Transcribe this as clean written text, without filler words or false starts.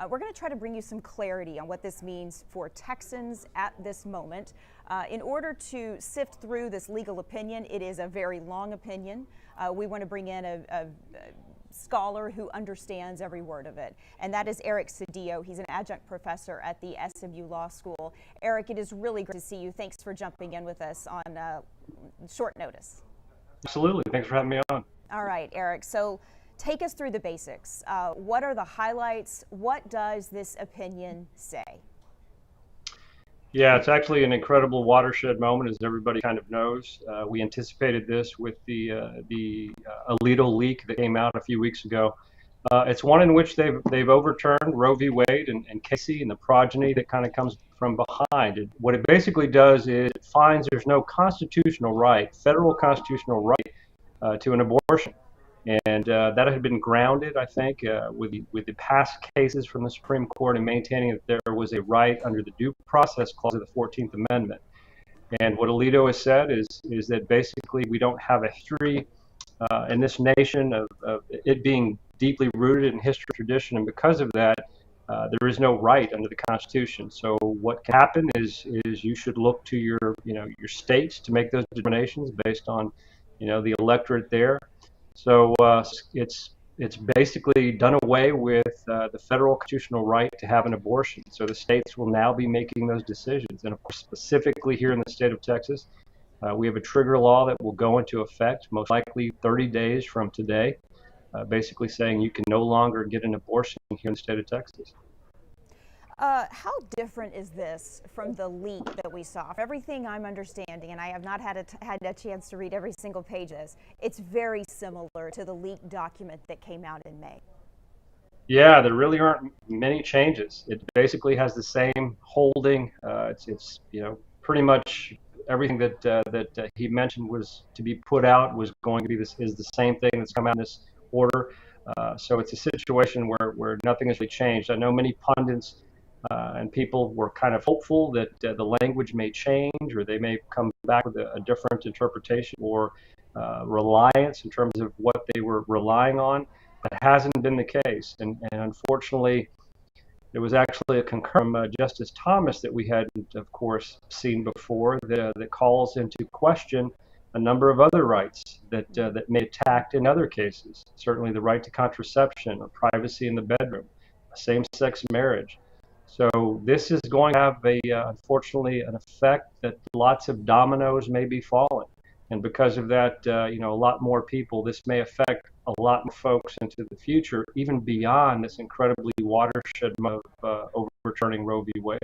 We're going to try to bring you some clarity on what this means for Texans at this moment. In order to sift through this legal opinion, it is a very long opinion. We want to bring in a scholar who understands every word of it, and that is Eric Cedillo. He's an adjunct professor at the SMU Law School. Eric, it is really great to see you. Thanks for jumping in with us on short notice. Absolutely. Thanks for having me on. All right, Eric. So take us through the basics. What are the highlights? What does this opinion say? Yeah, it's actually an incredible watershed moment, as everybody kind of knows. We anticipated this with the Alito leak that came out a few weeks ago. It's one in which they've overturned Roe v. Wade and Casey and the progeny that kind of comes from behind. What it basically does is it finds there's no constitutional right, federal constitutional right to an abortion. And that had been grounded, I think, with the past cases from the Supreme Court in maintaining that there was a right under the Due Process Clause of the 14th Amendment. And what Alito has said is that basically we don't have a history in this nation of it being deeply rooted in history and tradition, and because of that, there is no right under the Constitution. So what can happen is you should look to your states to make those determinations based on the electorate there. So it's basically done away with the federal constitutional right to have an abortion. So the states will now be making those decisions. And of course, specifically here in the state of Texas, we have a trigger law that will go into effect most likely 30 days from today, basically saying you can no longer get an abortion here in the state of Texas. How different is this from the leak that we saw? From everything I'm understanding, and I have not had a chance to read every single page of this, it's very similar to the leaked document that came out in May. Yeah, there really aren't many changes. It basically has the same holding. It's pretty much everything that he mentioned was to be put out was going to be is the same thing that's come out in this order. So it's a situation where nothing has really changed. I know many pundits and people were kind of hopeful that the language may change, or they may come back with a different interpretation or reliance in terms of what they were relying on, but it hasn't been the case. And unfortunately, there was actually a concurrence from Justice Thomas that we hadn't, of course, seen before that calls into question a number of other rights that may be attacked in other cases. Certainly the right to contraception or privacy in the bedroom, same-sex marriage. So this is going to have unfortunately, an effect that lots of dominoes may be falling. And because of that, a lot more people, this may affect a lot more folks into the future, even beyond this incredibly watershed of overturning Roe v. Wade.